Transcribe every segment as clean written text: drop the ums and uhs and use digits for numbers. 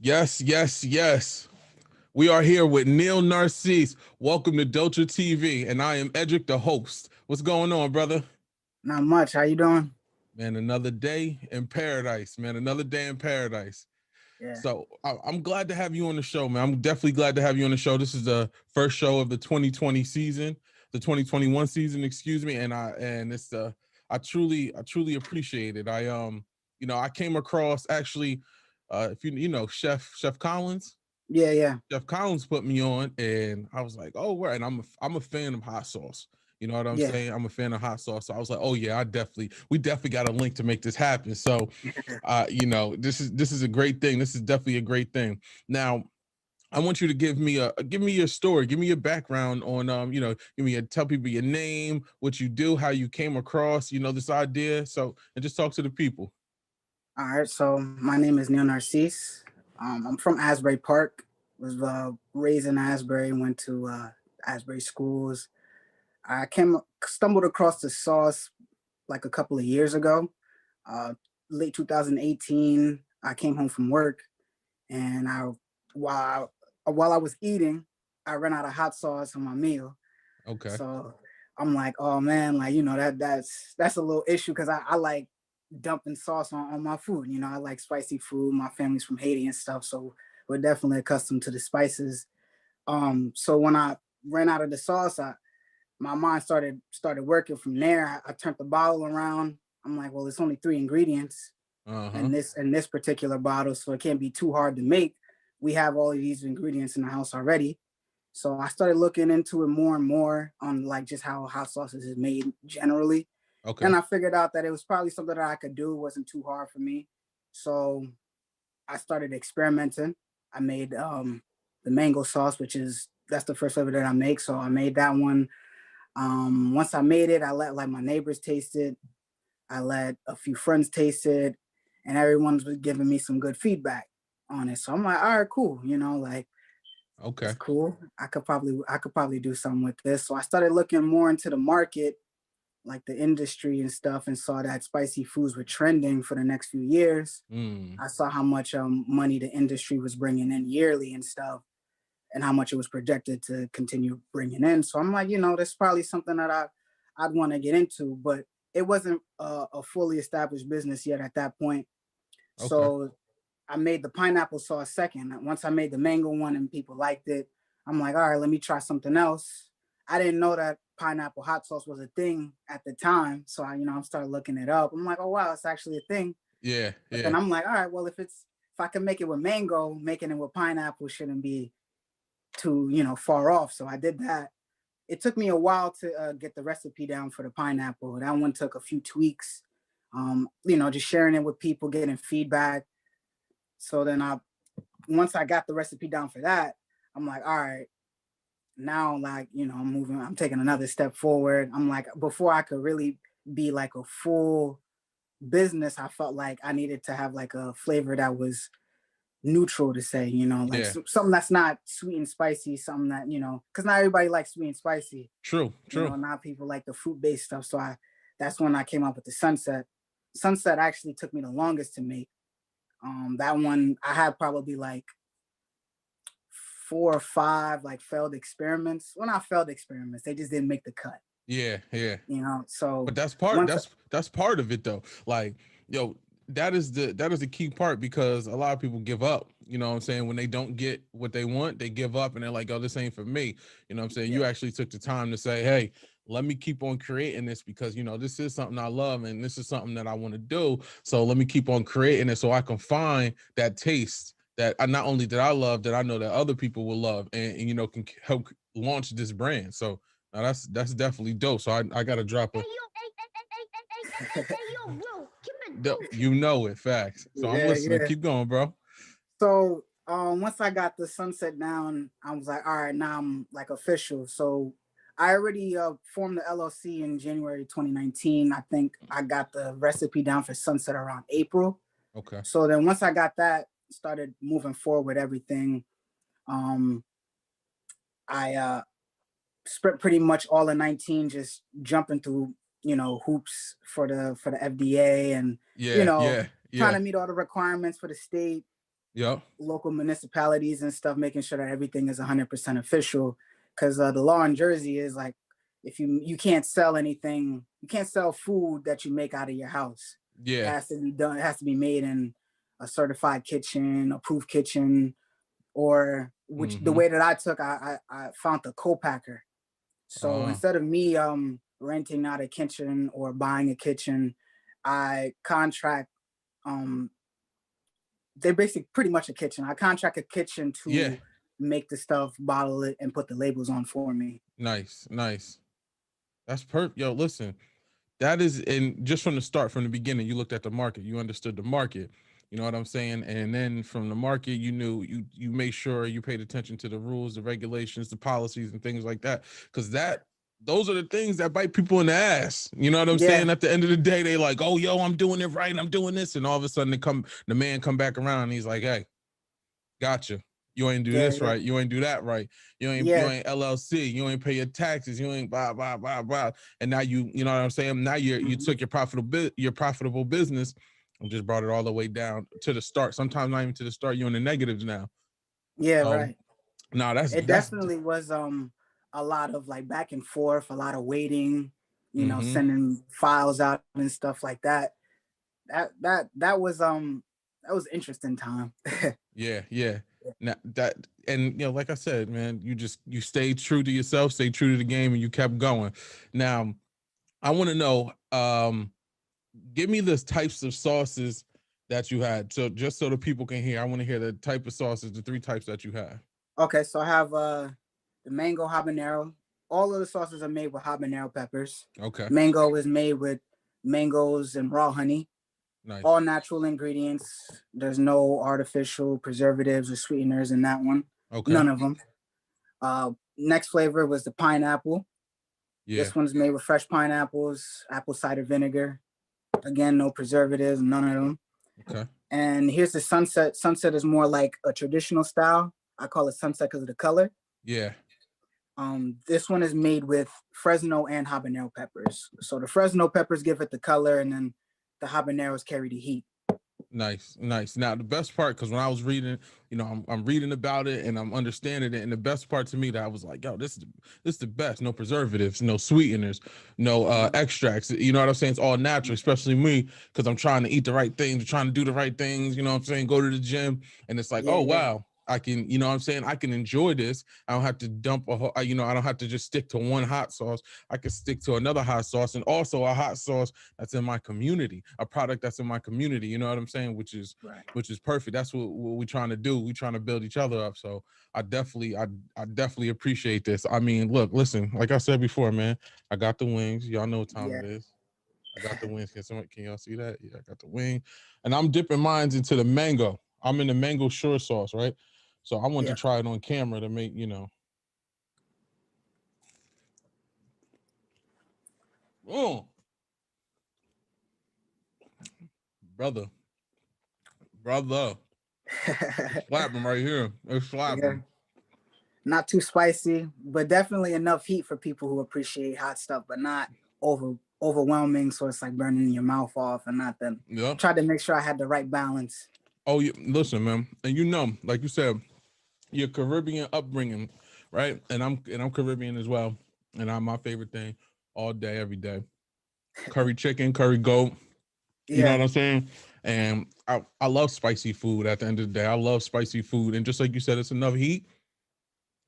Yes, yes, yes. We are here with Neil Narcisse. Welcome to DultureTV, and I am Edric, the host. What's going on, brother? Not much. How you doing? Man, another day in paradise, man. Another day in paradise. Yeah. I'm glad to have you on the show, man. I'm definitely glad to have you on the show. This is the first show of the 2020 season, the 2021 season, excuse me. And it's I truly appreciate it. I came across actually, if Chef Collins. Yeah, yeah. Jeff Collins put me on, and I was like, "Oh, right." And I'm a fan of hot sauce. You know what I'm Yeah. saying? I'm a fan of hot sauce. So I was like, "Oh yeah, we definitely got a link to make this happen." So, this is a great thing. This is definitely a great thing. Now, I want you to give me your story, give me your background on tell people your name, what you do, how you came across this idea. So, and just talk to the people. All right. So my name is Neil Narcisse. I'm from Asbury Park. Was raised in Asbury. Went to Asbury schools. I came stumbled across the sauce like a couple of years ago. Uh, Late 2018. I came home from work, and while while I was eating, I ran out of hot sauce on my meal. Okay. So I'm like, oh man, like that's a little issue because I like dumping sauce on my food. I like spicy food. My family's from Haiti and stuff, so we're definitely accustomed to the spices. So when I ran out of the sauce, my mind started working from there. I turned the bottle around. I'm like, well, it's only three ingredients Uh huh. in this particular bottle, so it can't be too hard to make. We have all of these ingredients in the house already. So I started looking into it more and more on like just how hot sauces is made generally. Okay. And I figured out that it was probably something that I could do. It wasn't too hard for me. So I started experimenting. I made the mango sauce, which is that's the first flavor that I make. So I made that one. Once I made it, I let like my neighbors taste it. I let a few friends taste it, and everyone's was giving me some good feedback on it. So I'm like, all right, cool. Like it's Okay. cool. I could probably do something with this. So I started looking more into the market, like the industry and stuff, and saw that spicy foods were trending for the next few years. Mm. I saw how much money the industry was bringing in yearly and stuff, and how much it was projected to continue bringing in. So I'm like, that's probably something that I'd want to get into, but it wasn't a fully established business yet at that point. Okay. So I made the pineapple sauce second. Once I made the mango one and people liked it, I'm like, all right, let me try something else. I didn't know that pineapple hot sauce was a thing at the time. So I started looking it up. I'm like, oh wow, it's actually a thing. Yeah. But Yeah. then I'm like, all right, well, if I can make it with mango, making it with pineapple shouldn't be too, far off. So I did that. It took me a while to get the recipe down for the pineapple. That one took a few tweaks. Just sharing it with people, getting feedback. So then once I got the recipe down for that, I'm like, all right, now like, I'm taking another step forward. I'm like, before I could really be like a full business, I felt like I needed to have like a flavor that was neutral to say, like Yeah. something that's not sweet and spicy, something that, because not everybody likes sweet and spicy. True. True. Not people like the fruit based stuff. So that's when I came up with the sunset. Sunset actually took me the longest to make. That one I had probably like 4 or 5 like failed experiments. Well, not failed experiments. They just didn't make the cut. Yeah. Yeah. So But that's part once, that's part of it though. Like, yo, that is the key part because a lot of people give up. You know what I'm saying? When they don't get what they want, they give up and they're like, oh, this ain't for me. You know what I'm saying? You yeah, actually took the time to say, hey, let me keep on creating this because this is something I love and this is something that I want to do. So let me keep on creating it so I can find that taste that I not only that I love, that I know that other people will love and can help launch this brand. So now that's definitely dope. So I gotta drop a Yo, bro, keep it dope. you know it facts. So I'm yeah, listening. yeah. Keep going, bro. So once I got the sunset down, I was like, all right, now I'm like official. So I already formed the LLC in January 2019. I think I got the recipe down for sunset around April. Okay. So then once I got that, started moving forward with everything. Um, I spent pretty much all of 19 just jumping through, hoops for the FDA and, you Yeah, know, yeah, trying yeah. to meet all the requirements for the state. Yeah. local municipalities and stuff, making sure that everything is 100% official. Because the law in Jersey is like, if you can't sell anything, you can't sell food that you make out of your house. It Yeah. has to be done. It has to be made in a certified kitchen, approved kitchen, or which the Mm-hmm. way that I took, I found a co-packer. So instead of me renting out a kitchen or buying a kitchen, I contract they're basically pretty much a kitchen. I contract a kitchen Yeah. to make the stuff, bottle it, and put the labels on for me. Nice. Nice. That's perfect. Yo, listen, that is, and just from the start, from the beginning, you looked at the market, you understood the market. You know what I'm saying? And then from the market, you knew, you made sure you paid attention to the rules, the regulations, the policies, and things like that. Because those are the things that bite people in the ass. You know what I'm Yeah, saying? At the end of the day, they like, oh, yo, I'm doing it right, and I'm doing this, and all of a sudden, the man come back around, and he's like, hey, gotcha. You ain't do yeah, this yeah, right. You ain't do that right. You yeah. ain't LLC. You ain't pay your taxes. You ain't blah blah blah blah. And now you know what I'm saying. Now you Mhm. took your profitable business and just brought it all the way down to the start. Sometimes not even to the start. You're in the negatives now. Yeah, So right. no, that's It definitely was a lot of like back and forth, a lot of waiting, mm-hmm. sending files out and stuff like that. That was interesting time. Yeah, yeah. Now that, and like I said, man, you stayed true to yourself, stayed true to the game, and you kept going. Now, I want to know, give me the types of sauces that you had. So just so the people can hear, I want to hear the type of sauces, the three types that you had. Okay, so I have the mango habanero. All of the sauces are made with habanero peppers. Okay. Mango is made with mangoes and raw honey. Nice. All natural ingredients. There's no artificial preservatives or sweeteners in that one. Okay. None of them. Next flavor was the pineapple. Yeah. This one's made with fresh pineapples, apple cider vinegar. Again, no preservatives, none of them. Okay. And here's the sunset. Sunset is more like a traditional style. I call it sunset because of the color. Yeah. This one is made with Fresno and habanero peppers. So the Fresno peppers give it the color, and then the habaneros carry the heat. Nice, nice. Now the best part, because when I was reading, I'm reading about it and I'm understanding it, and the best part to me that I was like, yo, this is the best. No preservatives, no sweeteners, no extracts. You know what I'm saying? It's all natural, especially me, because I'm trying to eat the right things, trying to do the right things. You know what I'm saying? Go to the gym, and it's like, Yeah, oh yeah, wow, I can. You know what I'm saying? I can enjoy this. I don't have to dump a whole. I don't have to just stick to one hot sauce. I can stick to another hot sauce, and also a hot sauce that's in my community, a product that's in my community. You know what I'm saying? right. Which is perfect. That's what we're trying to do. We're trying to build each other up. So I definitely appreciate this. I mean, look, listen, like I said before, man, I got the wings. Y'all know what time Yeah, it is. I got the wings. Can y'all see that? Yeah, I got the wing. And I'm dipping mines into the mango. I'm in the mango shore sauce, right? So I want to yeah. try it on camera to make, oh, brother, brother. It's slapping right here. It's Yeah. slapping. Not too spicy, but definitely enough heat for people who appreciate hot stuff, but not overwhelming. So it's like burning your mouth off and not then. Yeah. Tried to make sure I had the right balance. Oh, yeah. Listen, man. And like you said, your Caribbean upbringing, right? And I'm Caribbean as well. And I'm my favorite thing all day, every day. Curry chicken, curry goat. You know Yeah, what I'm saying? And I love spicy food at the end of the day. I love spicy food. And just like you said, it's enough heat.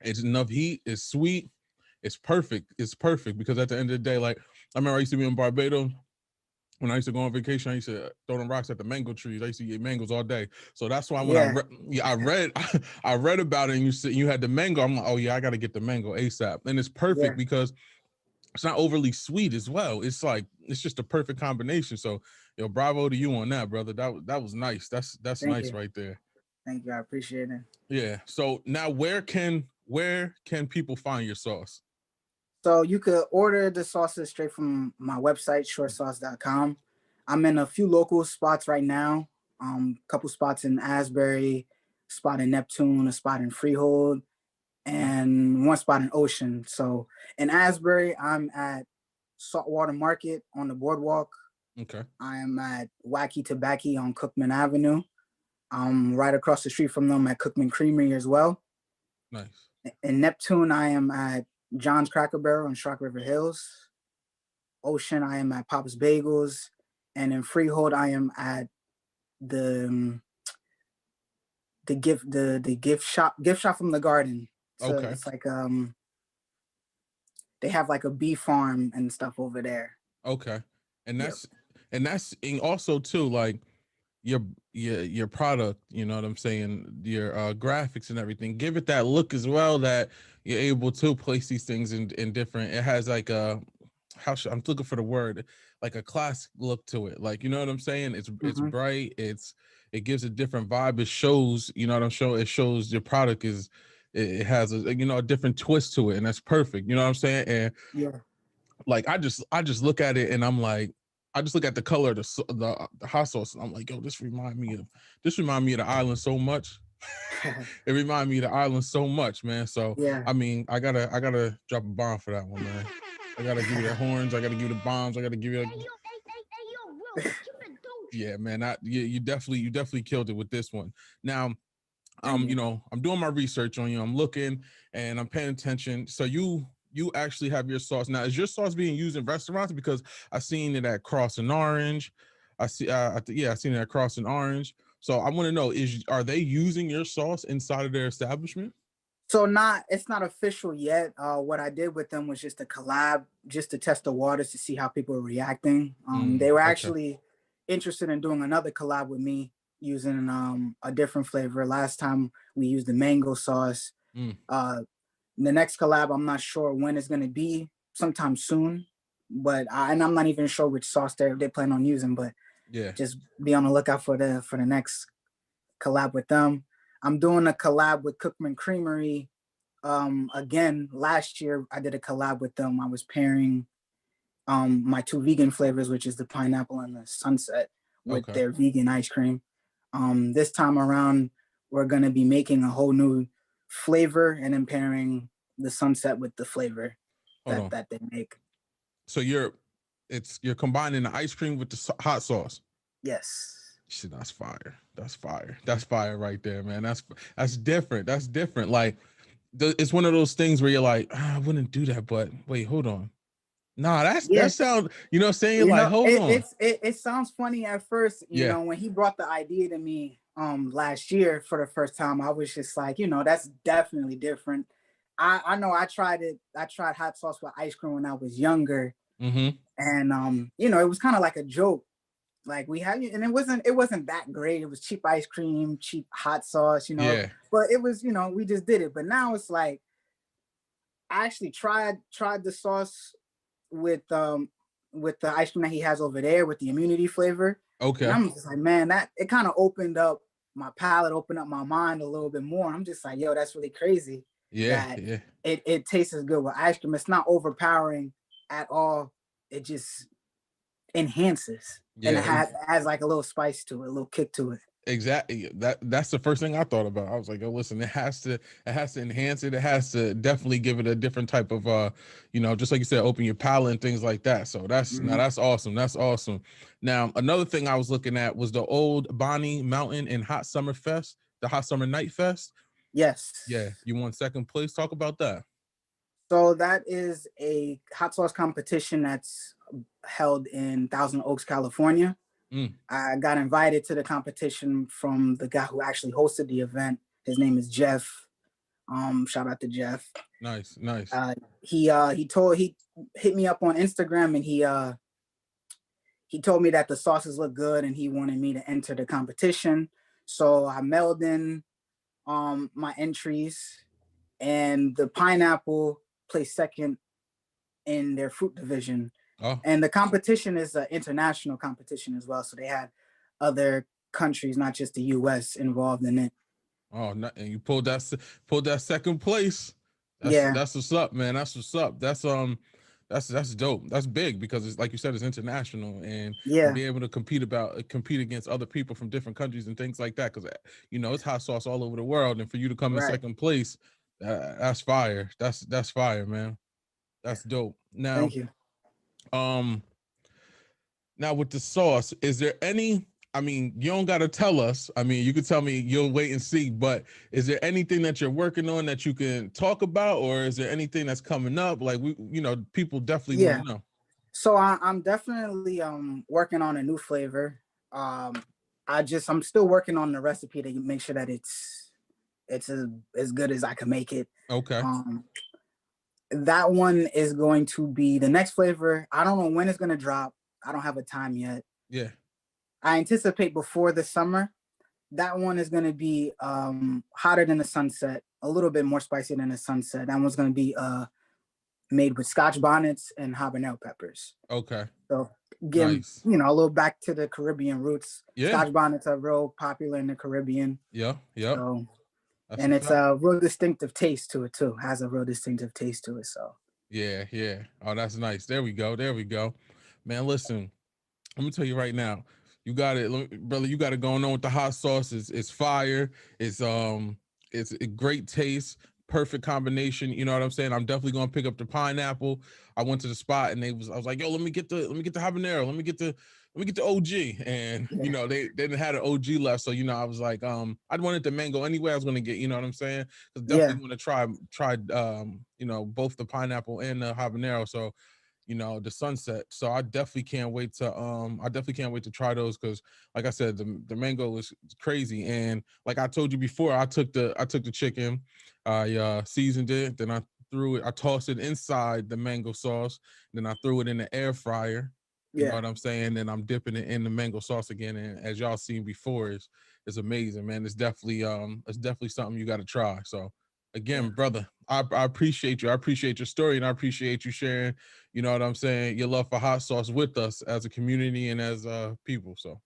It's enough heat. It's sweet. It's perfect. It's perfect because at the end of the day, like I remember I used to be in Barbados. When I used to go on vacation, I used to throw them rocks at the mango trees. I used to eat mangoes all day. So that's why when yeah, I read I read about it and you said you had the mango, I'm like, oh yeah, I got to get the mango ASAP. And it's yeah. perfect because it's not overly sweet as well. It's like it's just a perfect combination. So bravo to you on that, brother. That was nice. That's Thank nice you. right there. Thank you. I appreciate it. Yeah. So now where can people find your sauce? So you could order the sauces straight from my website, shoresauce.com. I'm in a few local spots right now. Couple spots in Asbury, spot in Neptune, a spot in Freehold, Okay. and one spot in Ocean. So in Asbury, I'm at Saltwater Market on the boardwalk. Okay. I am at Wacky Tobacco on Cookman Avenue. Right across the street from them at Cookman Creamery as well. Nice. In Neptune, I am at John's Cracker Barrel in Shark River Hills. Ocean, I am at Pop's Bagels. And in Freehold, I am at the gift shop from the garden. So Okay. it's like they have like a bee farm and stuff over there. Okay. And Yep. that's and also too, like your product, you know what I'm saying, your graphics and everything, give it that look as well, that you're able to place these things in different, it has like a, I'm looking for the word, like a classic look to it, like, you know what I'm saying, it's bright, it gives a different vibe, it shows, you know what I'm showing, it shows your product is, it has a, you know, a different twist to it, and that's perfect, you know what I'm saying. And yeah, like I just look at it and I'm like, I just look at the color of the hot sauce and I'm like, yo, this remind me of the island so much. It remind me of the island so much, man. So yeah. I mean, I gotta drop a bomb for that one, man. I gotta give you the horns, I gotta give you the bombs, I gotta give you yeah, man. You definitely killed it with this one. Now, you know, I'm doing my research on you. I'm looking and I'm paying attention. So you actually have your sauce now. Is your sauce being used in restaurants? Because I seen it at Cross and Orange. I see. I seen it at Cross and Orange. So I want to know: are they using your sauce inside of their establishment? So it's not official yet. What I did with them was just a collab, just to test the waters to see how people are reacting. They were Okay. actually interested in doing another collab with me using a different flavor. Last time we used the mango sauce. Mm, The next collab, I'm not sure when it's going to be, sometime soon. But and I'm not even sure which sauce they plan on using. But yeah. just be on the lookout for the next collab with them. I'm doing a collab with Cookman Creamery. Again, last year I did a collab with them. I was pairing my two vegan flavors, which is the pineapple and the sunset, with Okay. their vegan ice cream. This time around, we're gonna be making a whole new flavor and then pairing the sunset with the flavor Hold on. that they make. So you're combining the ice cream with the hot sauce. Yes. Shit, that's fire. That's fire. That's fire right there, man. That's different. That's different. Like it's one of those things where you're like, I wouldn't do that, but wait, hold on. Nah, Yeah. that sound, you know what I'm saying? You Like, know, hold on. it sounds funny at first, Yeah. when he brought the idea to me last year for the first time. I was just like, that's definitely different. I know I tried it. I tried hot sauce with ice cream when I was younger, Mm-hmm. and it was kind of like a joke. Like we had, and it wasn't that great. It was cheap ice cream, cheap hot sauce. Yeah. But it was, we just did it. But now it's like I actually tried the sauce with the ice cream that he has over there with the immunity flavor. And Okay. I'm just like, man, that it kind of opened up my palate, opened up my mind a little bit more. I'm just like, yo, that's really crazy Yeah. that Yeah. it tastes as good with ice cream. It's not overpowering at all. It just enhances, and it Yeah. has like a little spice to it, a little kick to it. Exactly. That's the first thing I thought about. I was like, oh, listen, it has to enhance it. It has to definitely give it a different type of just like you said, open your palate and things like that. So Mhm. that's awesome. That's awesome. Now, another thing I was looking at was the Old Bonnie Mountain and Hot Summer Fest, the Hot Summer Night Fest. Yes. Yeah, you won second place. Talk about that. So that is a hot sauce competition that's held in Thousand Oaks, California. Mm, I got invited to the competition from the guy who actually hosted the event. His name is Jeff. Shout out to Jeff. nice, nice. He hit me up on Instagram, and he told me that the sauces look good and he wanted me to enter the competition. So I mailed in my entries, and the pineapple placed second in their fruit division. Oh, And the competition is an international competition as well. So they had other countries, not just the US, involved in it. oh, and you pulled that second place. Yeah. That's what's up, man. That's what's up. That's dope. That's big because it's like you said, it's international, and to Yeah. be able to compete against other people from different countries and things like that, because it's hot sauce all over the world, and for you to come in Right. second place, that's fire. That's fire, man. That's dope. Thank you. Um, now with the sauce, is there any I mean, you don't got to tell us. I mean, you could tell me you'll wait and see, but is there anything that you're working on that you can talk about, or is there anything that's coming up? Like people definitely want Yeah. to know. So I'm definitely working on a new flavor. I'm still working on the recipe to make sure that it's as good as I can make it. Okay. That one is going to be the next flavor. I don't know when it's going to drop. I don't have a time yet. Yeah. I anticipate before the summer. That one is going to be hotter than the sunset, a little bit more spicy than the sunset. That one's going to be made with Scotch bonnets and habanero peppers. Okay. So again, Nice. a little back to the Caribbean roots. Yeah. Scotch bonnets are real popular in the Caribbean. Yeah. Yeah. So, and it's a real distinctive taste to it too. Has a real distinctive taste to it. So. Yeah. Yeah. Oh, that's nice. There we go. There we go. Man, listen. Let me tell you right now. You got it, brother. You got it going on with the hot sauce. It's fire. It's a great taste, perfect combination. You know what I'm saying? I'm definitely gonna pick up the pineapple. I went to the spot and I was like, yo, let me get the habanero. Let me get the OG. And they didn't have an OG left. So I was like, I wanted the mango anyway. I was gonna get, you know what I'm saying? Because definitely want to try both the pineapple and the habanero. So the sunset. So I definitely can't wait to try those, because like I said, the mango is crazy. And like I told you before, I took the chicken, I seasoned it, then I tossed it inside the mango sauce, then I threw it in the air fryer. You know what I'm saying? Then I'm dipping it in the mango sauce again. And as y'all seen before, it's amazing, man. It's definitely something you got to try. So again, brother, I appreciate you. I appreciate your story, and I appreciate you sharing, you know what I'm saying, your love for hot sauce with us as a community and as people. So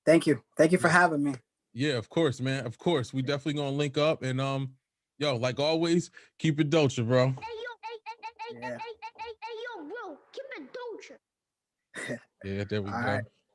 Thank you for having me. Yeah, of course, man. Of course. We definitely gonna link up, and yo, like always, keep it Dulture, bro. Yeah. Yo, bro, keep it Dulture. Yeah, there we All go. right.